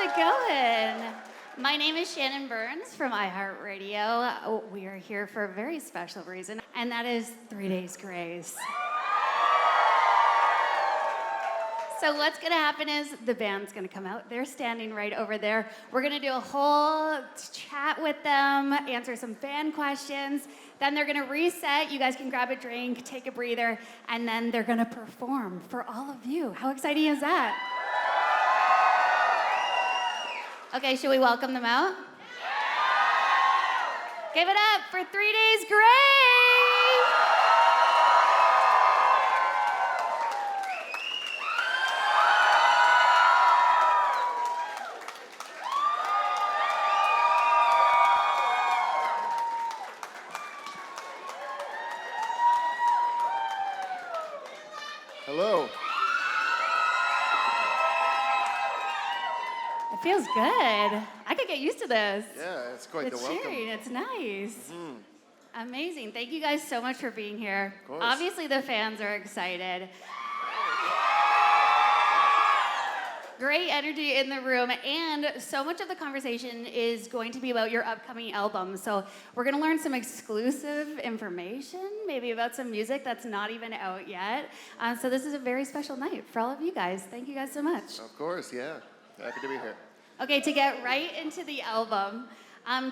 it going? My name is Shannon Burns from iHeartRadio. We are here for a very special reason, and that is 3 Days Grace. So what's gonna happen is the band's gonna come out. They're standing right over there. We're gonna do a whole chat with them, answer some fan questions. Then they're gonna reset. You guys can grab a drink, take a breather, and then they're gonna perform for all of you. How exciting is that? Okay, should we welcome them out? Give it up for 3 Days Grace! Hello. It feels good. I could get used to this. Yeah, it's quite the welcome. Cheering, it's nice. Amazing. Thank you guys so much for being here. Of course. Obviously, the fans are excited. Great energy in the room, and so much of the conversation is going to be about your upcoming album. So we're going to learn some exclusive information, maybe about some music that's not even out yet. So this is a very special night for all of you guys. Thank you guys so much. Of course, yeah. Happy to be here. Okay, to get right into the album,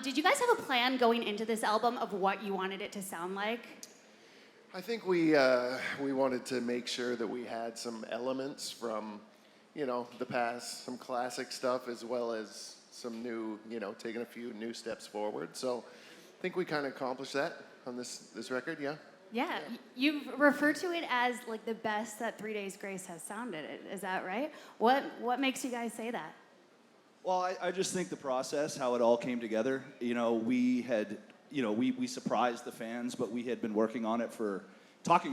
did you guys have a plan going into this album of what you wanted it to sound like? I think we wanted to make sure that we had some elements from, the past, some classic stuff, as well as some new, taking a few new steps forward. So I think we kind of accomplished that on this record, yeah? Yeah, you've referred to it as like the best that 3 Days Grace has sounded. Is that right? What makes you guys say that? Well, I just think the process, how it all came together. We had, we surprised the fans, but we had been talking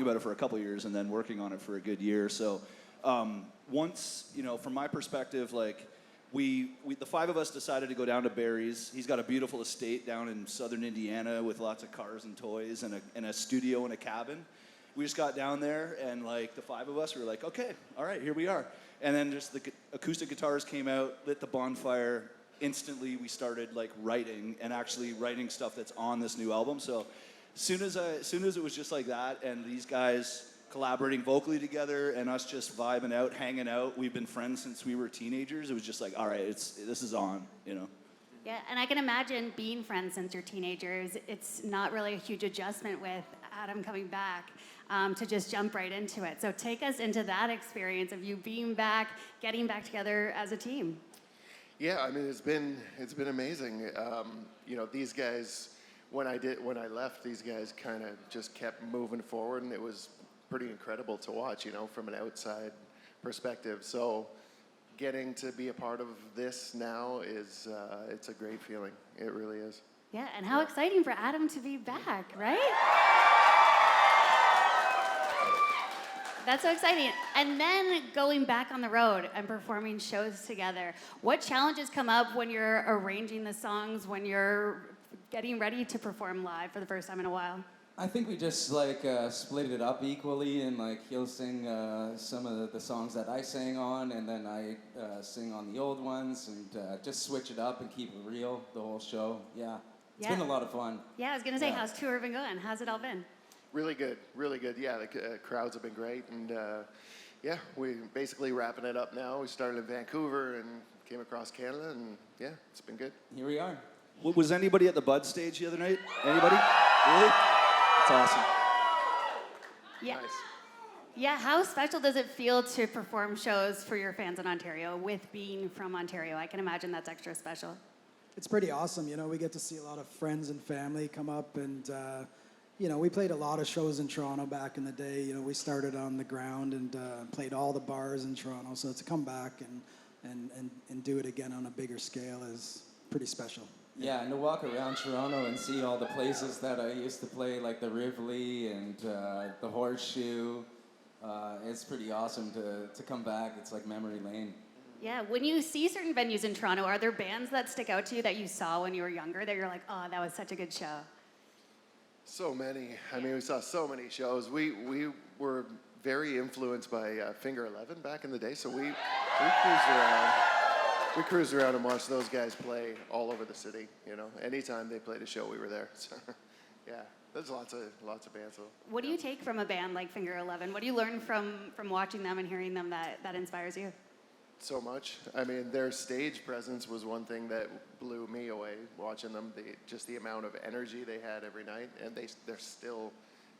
about it for a couple of years and then working on it for a good year. So once, from my perspective, like we the five of us decided to go down to Barry's. He's got a beautiful estate down in southern Indiana with lots of cars and toys and a studio and a cabin. We just got down there and like the five of us were like, okay, all right, here we are. And then just the acoustic guitars came out, lit the bonfire. Instantly we started like writing stuff that's on this new album. So as soon as it was just like that and these guys collaborating vocally together and us just vibing out, hanging out. We've been friends since we were teenagers. It was just like, all right, this is on, Yeah, and I can imagine being friends since you're teenagers. It's not really a huge adjustment with Adam coming back to just jump right into it. So take us into that experience of you being back, getting back together as a team. Yeah, I mean, it's been amazing. These guys, when I left, these guys kind of just kept moving forward, and it was pretty incredible to watch, from an outside perspective. So getting to be a part of this now is, it's a great feeling. It really is. Yeah, and how exciting for Adam to be back, right? That's so exciting. And then going back on the road and performing shows together. What challenges come up when you're arranging the songs, when you're getting ready to perform live for the first time in a while? I think we just split it up equally, and he'll sing some of the songs that I sang on, and then I sing on the old ones, and just switch it up and keep it real the whole show. Yeah, it's been a lot of fun. Yeah, I was gonna say, how's tour been going? How's it all been? Really good, really good. Yeah, the crowds have been great, and we're basically wrapping it up now. We started in Vancouver and came across Canada, and yeah, it's been good. Here we are. Was anybody at the Bud stage the other night? Anybody? Really? That's awesome. Yeah. Nice. Yeah, how special does it feel to perform shows for your fans in Ontario with being from Ontario? I can imagine that's extra special. It's pretty awesome. We get to see a lot of friends and family come up, and we played a lot of shows in Toronto back in the day. We started on the ground and played all the bars in Toronto. So to come back and do it again on a bigger scale is pretty special. Yeah, and to walk around Toronto and see all the places that I used to play, like the Rivoli and the Horseshoe, it's pretty awesome to come back. It's like memory lane. Yeah, when you see certain venues in Toronto, are there bands that stick out to you that you saw when you were younger that you're like, oh, that was such a good show? So many. I mean, we saw so many shows. We were very influenced by Finger 11 back in the day, so we cruised around. we cruised around and watched those guys play all over the city. You know, anytime they played a show, we were there. So, yeah, there's lots of bands. So, What do you take from a band like Finger 11? What do you learn from watching them and hearing them that inspires you? so much. I mean, their stage presence was one thing that blew me away watching them. Just the amount of energy they had every night, and they're still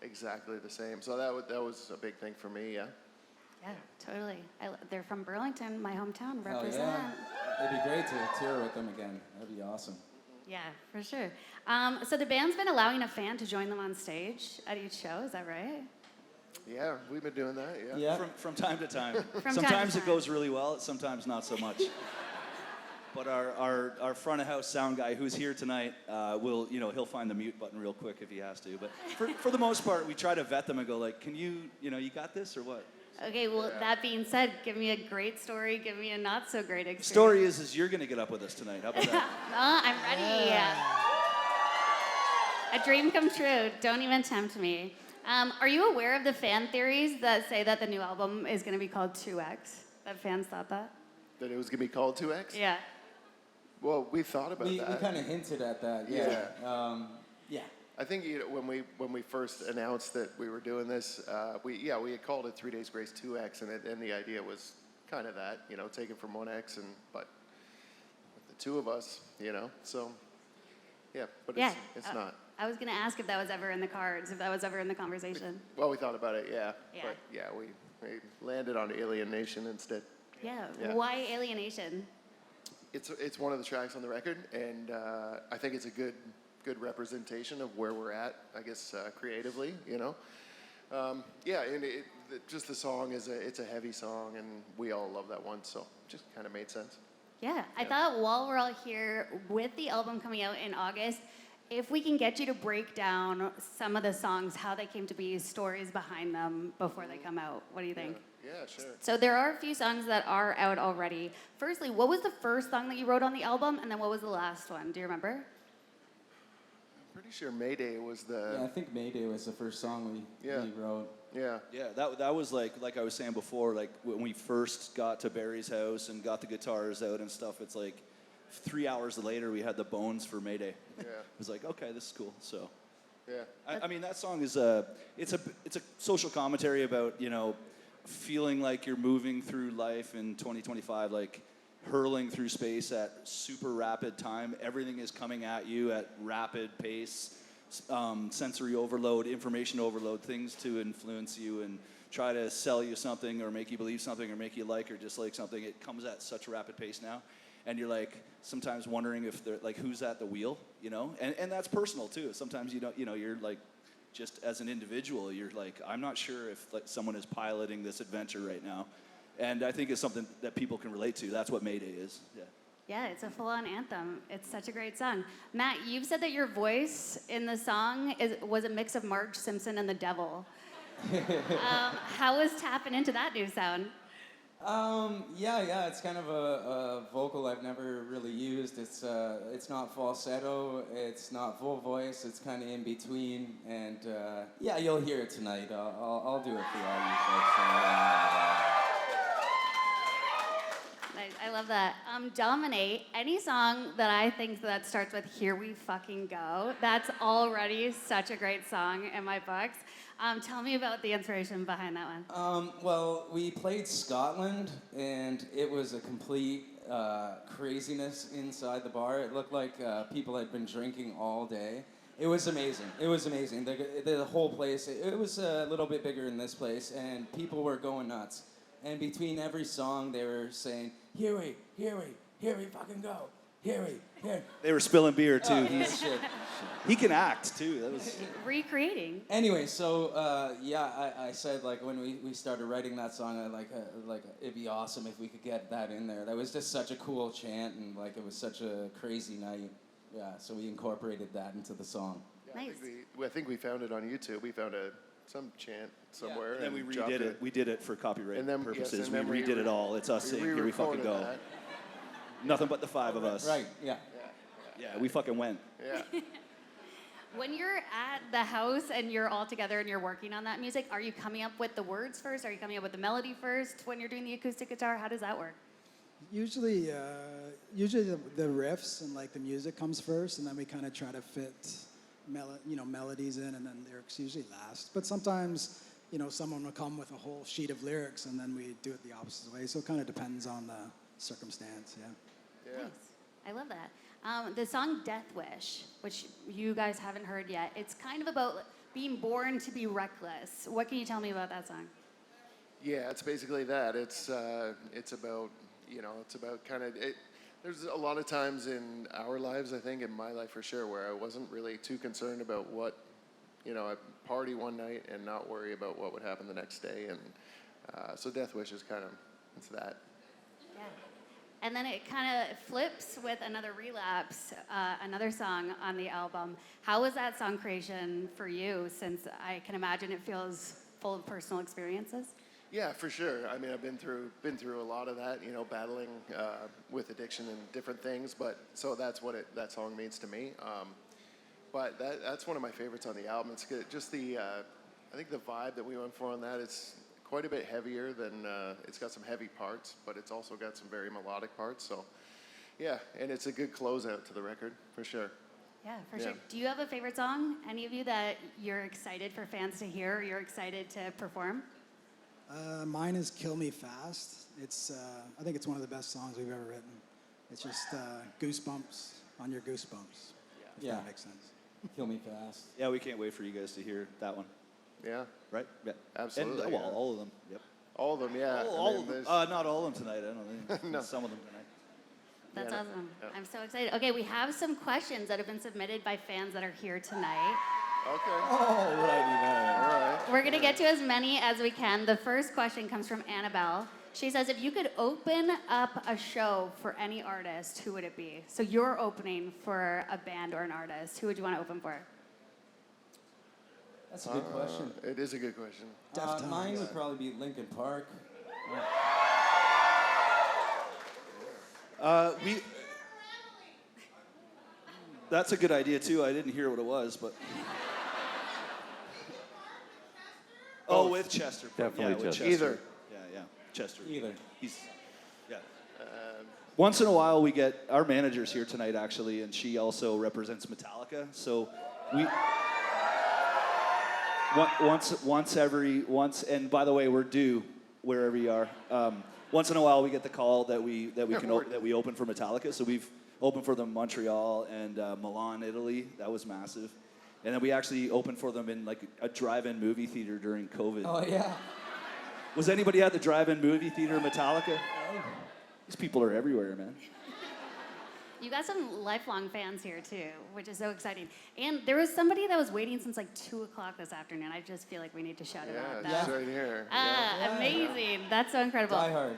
exactly the same. So that was a big thing for me. Yeah. Yeah, totally. They're from Burlington, my hometown. Hell Represent. yeah. It'd be great to tour with them again. That'd be awesome. Yeah, for sure. So the band's been allowing a fan to join them on stage at each show. Is that right? Yeah, we've been doing that. Yeah. Yeah. From time to time. From time to Sometimes it time. goes really well, sometimes not so much. But our front of house sound guy who's here tonight will, he'll find the mute button real quick if he has to. But for the most part, we try to vet them and go like, can you got this or what? Okay, well, that being said, give me a great story, give me a not so great experience. Story is you're gonna get up with us tonight. How about that? I'm ready. A dream come true. Don't even tempt me. Are you aware of the fan theories that say that the new album is going to be called 2X? That fans thought that? That it was gonna be called 2X. Yeah. Well, we thought about We that. kind of hinted at that. Yeah. Yeah. I think when we first announced that we were doing this, we had called it 3 Days Grace 2X, and the idea was kind of that, taken from 1X, but with the two of us, so yeah, but Yeah. it's not. I was going to ask if that was ever in the cards, if that was ever in the conversation. Well, we thought about it, yeah. Yeah. But yeah, we landed on Alienation instead. Yeah. Yeah. Why Alienation? It's one of the tracks on the record, and I think it's a good representation of where we're at, I guess, creatively, Yeah, and just the song it's a heavy song, and we all love that one, so it just kind of made sense. Yeah, I thought while we're all here with the album coming out in August, if we can get you to break down some of the songs, how they came to be, stories behind them before they come out. What do you think? Yeah, sure. So there are a few songs that are out already. Firstly, what was the first song that you wrote on the album, and then what was the last one? Do you remember? Pretty sure Mayday was Yeah, I the think Mayday was the first song we wrote. yeah. Yeah, that was like I was saying before, like when we first got to Barry's house and got the guitars out and stuff, it's like 3 hours later we had the bones for Mayday. Yeah. It was like, okay, this is cool. So Yeah. I mean that song is it's a social commentary about, feeling like you're moving through life in 2025, like hurling through space at super rapid time. Everything is coming at you at rapid pace, sensory overload, information overload, things to influence you and try to sell you something or make you believe something or make you like or dislike something. It comes at such a rapid pace now. And you're like sometimes wondering if they're like, who's at the wheel, And that's personal too. Sometimes you don't, you're like, just as an individual, you're like, I'm not sure if like someone is piloting this adventure right now. And I think it's something that people can relate to. That's what Mayday is. Yeah. Yeah, it's a full-on anthem. It's such a great song. Matt, you've said that your voice in the song was a mix of Marge Simpson and the devil. How was tapping into that new sound? Yeah, it's kind of a vocal I've never really used. It's not falsetto, it's not full voice, it's kind of in between, and yeah, you'll hear it tonight. I'll do it for all you folks. I love that. Dominate, any song that I think that starts with "Here We Fucking Go," that's already such a great song in my books. Tell me about the inspiration behind that one. Well, we played Scotland, and it was a complete craziness inside the bar. It looked like people had been drinking all day. It was amazing. The whole place, it was a little bit bigger than this place, and people were going nuts. And between every song, they were saying, here we fucking go. Here. They were spilling beer too. Oh, shit. He can act too. That was Recreating. Anyway, so I said like when we started writing that song, it'd be awesome if we could get that in there. That was just such a cool chant, and like it was such a crazy night. Yeah, so we incorporated that into the song. Yeah, Nice. I think we found it on YouTube. We found some chant somewhere. and then we dropped redid it. We did it for copyright And then- yes, purposes. and then we we redid it all. It's us saying, here we fucking re-recorded go. that. Nothing but the five of us. Right, yeah. Yeah, we fucking went. Yeah. When you're at the house and you're all together and you're working on that music, are you coming up with the words first? Are you coming up with the melody first when you're doing the acoustic guitar? How does that work? Usually, the riffs and like the music comes first, and then we kind of try to fit, melodies in, and then lyrics usually last. But sometimes, someone will come with a whole sheet of lyrics, and then we do it the opposite way. So it kind of depends on the circumstance. Yeah. Yeah. Nice. I love that. The song Death Wish, which you guys haven't heard yet, it's kind of about being born to be reckless. What can you tell me about that song? Yeah, it's basically that. It's about, it's about kind of it. There's a lot of times in our lives, I think, in my life for sure, where I wasn't really too concerned about what, I party one night and not worry about what would happen the next day, and so Death Wish is kind of it's that. Yeah. And then it kind of flips with another Relapse, another song on the album. How was that song creation for you, since I can imagine it feels full of personal experiences? Yeah, for sure. I mean, I've been through a lot of that, battling with addiction and different things. But so that's what that song means to me. But that's one of my favorites on the album. It's good. Just I think the vibe that we went for on that, it's quite a bit heavier than. It's got some heavy parts, but it's also got some very melodic parts. So, yeah, and it's a good closeout to the record for sure. Yeah, for sure. Do you have a favorite song, any of you, that you're excited for fans to hear, or you're excited to perform? Mine is "Kill Me Fast." It's I think it's one of the best songs we've ever written. It's just goosebumps on your goosebumps. If that makes sense. Kill Me Fast. Yeah, we can't wait for you guys to hear that one. Yeah, Right? Yeah. absolutely. And, yeah. all of them. Yep. All of them, yeah. All of them. Not all of them tonight. I don't think. No. Some of them tonight. That's Yeah, awesome. yeah. I'm so excited. Okay, we have some questions that have been submitted by fans that are here tonight. Okay. Alrighty then. All right. We're going to get to as many as we can. The first question comes from Annabelle. She says, if you could open up a show for any artist, who would it be? So you're opening for a band or an artist. Who would you want to open for? That's a good question. It is a good question. Mine would probably be Linkin Park. That's a good idea too. I didn't hear what it was, but. Oh, with Chester. Definitely with Chester. Either. Yeah, Chester. Either. He's, yeah. Once in a while, we get our manager's here tonight, actually, and she also represents Metallica. So we once, and by the way, we're due wherever you are. Once in a while, we get the call that we open for Metallica. So we've opened for them in Montreal and Milan, Italy. That was massive. And then we actually opened for them in like a drive-in movie theater during COVID. Oh yeah. Was anybody at the drive-in movie theater Metallica? These people are everywhere, man. You got some lifelong fans here too, which is so exciting. And there was somebody that was waiting since like 2 o'clock this afternoon. I just feel like we need to shout it out. Yeah, she's right here. Amazing. That's so incredible. Die Hard.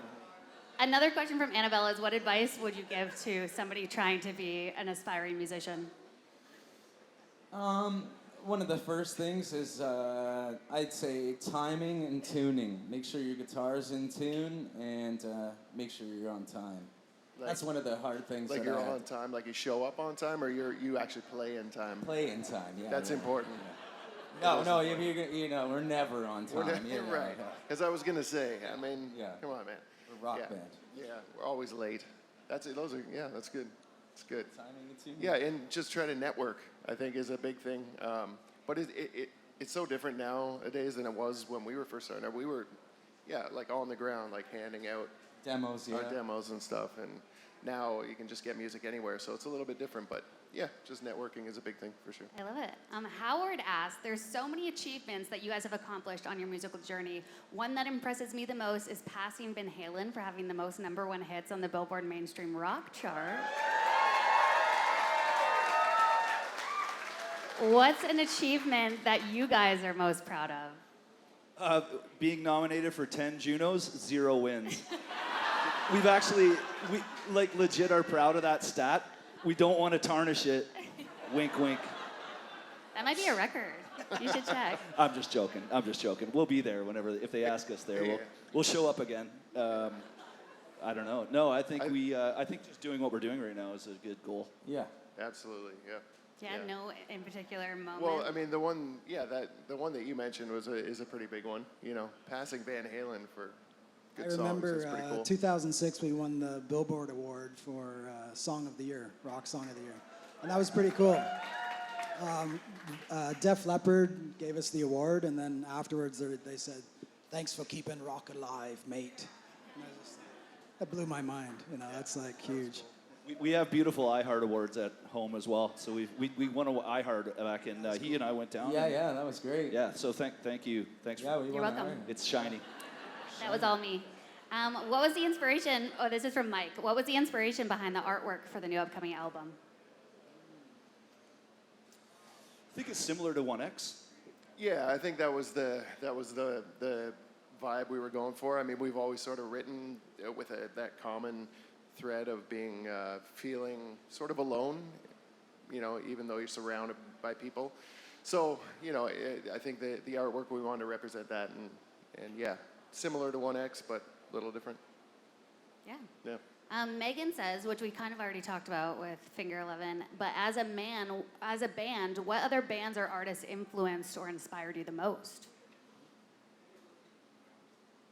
Another question from Annabelle is, what advice would you give to somebody trying to be an aspiring musician? One of the first things is I'd say timing and tuning. Make sure your guitar's in tune and make sure you're on time. That's one of the hard things. Like that you're I on time, like you show up on time, or you actually play in time. play in time. Yeah, That's yeah. important. No, we're never on time. You're right. Because I was gonna say, I mean, Yeah. come on, man. We're a rock Yeah. band. Yeah, we're always late. That's it. That's good. It's good. Timing and tuning. Yeah, and just try to network, I think, is a big thing. But it's so different nowadays than it was when we were first starting. We were, like on the ground, like handing out Demos, yeah. our demos and stuff. And now you can just get music anywhere, so it's a little bit different. But yeah, just networking is a big thing for sure. I love it. Howard asked, there's so many achievements that you guys have accomplished on your musical journey. One that impresses me the most is passing Van Halen for having the most #1 hits on the Billboard Mainstream Rock chart. What's an achievement that you guys are most proud of? Being nominated for 10 Junos, 0 wins. We've actually, we legit are proud of that stat. We don't want to tarnish it. Wink, wink. That might be a record. You should check. I'm just joking. We'll be there if they ask us there. We'll show up again. I don't know. No, I think I think just doing what we're doing right now is a good goal. Yeah. Absolutely, yeah. Yeah, no in particular moment. Well, I mean, the one that you mentioned is a pretty big one. You know, passing Van Halen for good I songs. remember It's pretty cool. 2006, we won the Billboard Award for Song of the Year, Rock Song of the Year. And that was pretty cool. Def Leppard gave us the award, and then afterwards they said, "Thanks for keeping rock alive, mate." And that blew my mind. You know, that's like huge. We have beautiful iHeart awards at home as well. So we won an iHeart back in. He and I went down. Yeah, that was great. Yeah. So thank you. Thanks. Yeah, we You're won welcome. iron. It's shiny. That was all me. What was the inspiration? Oh, this is from Mike. What was the inspiration behind the artwork for the new upcoming album? I think it's similar to 1X. Yeah, I think that was the vibe we were going for. I mean, we've always sort of written with that common thread of being feeling sort of alone, you know, even though you're surrounded by people. So, you know, I think the artwork, we wanted to represent that, and yeah, similar to 1X, but a little different. Yeah. Yeah. Megan says, which we kind of already talked about with Finger 11, but as a band, what other bands or artists influenced or inspired you the most?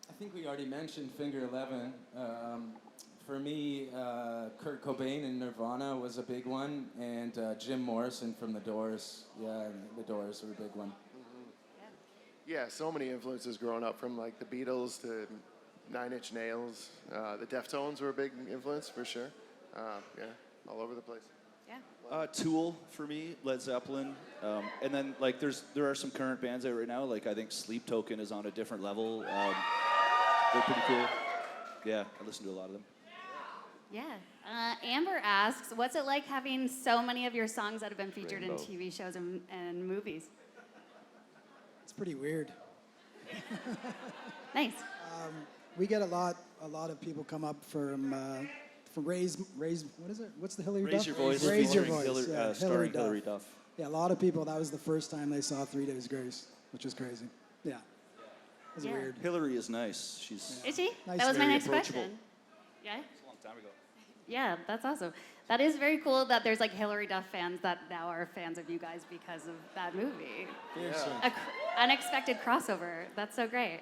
I think we already mentioned Finger 11. For me, Kurt Cobain and Nirvana was a big one, and Jim Morrison from The Doors. Yeah, The Doors were a big one. Yeah, so many influences growing up, from like the Beatles to 9 Inch Nails. The Deftones were a big influence for sure. Yeah, all over the place. Yeah. Tool for me, Led Zeppelin, and then like there are some current bands out right now. Like I think Sleep Token is on a different level. They're pretty cool. Yeah, I listen to a lot of them. Yeah. Amber asks, what's it like having so many of your songs that have been featured Rainbow. in TV shows and movies? It's pretty weird. Nice. We get a lot of people come up from Raise. What is it? What's the Hillary Raise Duff? Your Voice, Raise Your featuring Voice. Hillary, Yeah, starring Duff. Hillary Duff. Yeah, a lot of people. That was the first time they saw 3 Days Grace, which was crazy. Yeah, it was Yeah. weird. Hillary is nice. She's Is she? Nice, That was my very next approachable. question. Yeah? a long time ago. Yeah, that's awesome. That is very cool that there's like Hillary Duff fans that now are fans of you guys because of that movie. Unexpected crossover. That's so great.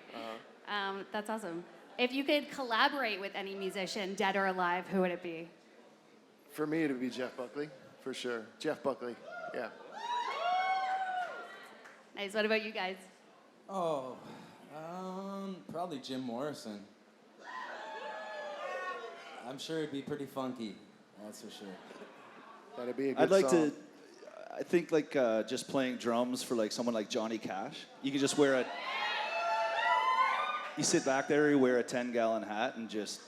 That's awesome. If you could collaborate with any musician, dead or alive, who would it be? For me, it would be Jeff Buckley, for sure. Jeff Buckley, yeah. Nice. What about you guys? Oh, probably Jim Morrison. I'm sure it'd be pretty funky, that's for sure. That'd be a good I'd like song. to. I think like just playing drums for like someone like Johnny Cash. You can just wear a. You sit back there, you wear a 10-gallon hat, and just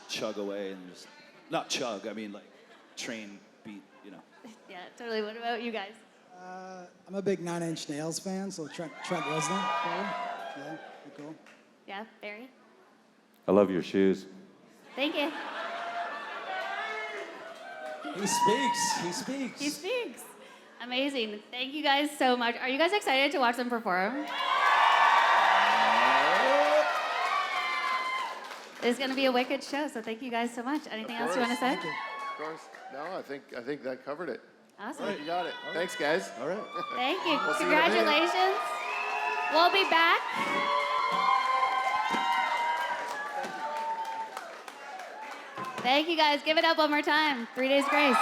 chug away, and just not chug. I mean like train beat. You know. Yeah, totally. What about you guys? I'm a big 9 Inch Nails fan, so Trent Reznor, probably. Yeah, pretty cool. Yeah, Barry? I love your shoes. Thank you. He speaks. He speaks. Amazing. Thank you guys so much. Are you guys excited to watch them perform? It's going to be a wicked show, so thank you guys so much. Anything else you want to say? Thank you. Of course. No, I think that covered it. Awesome. You got it. Thanks, guys. All right. Thank you. We'll see you in a minute. Congratulations. We'll be back. Thank you guys. Give it up one more time. 3 Days Grace.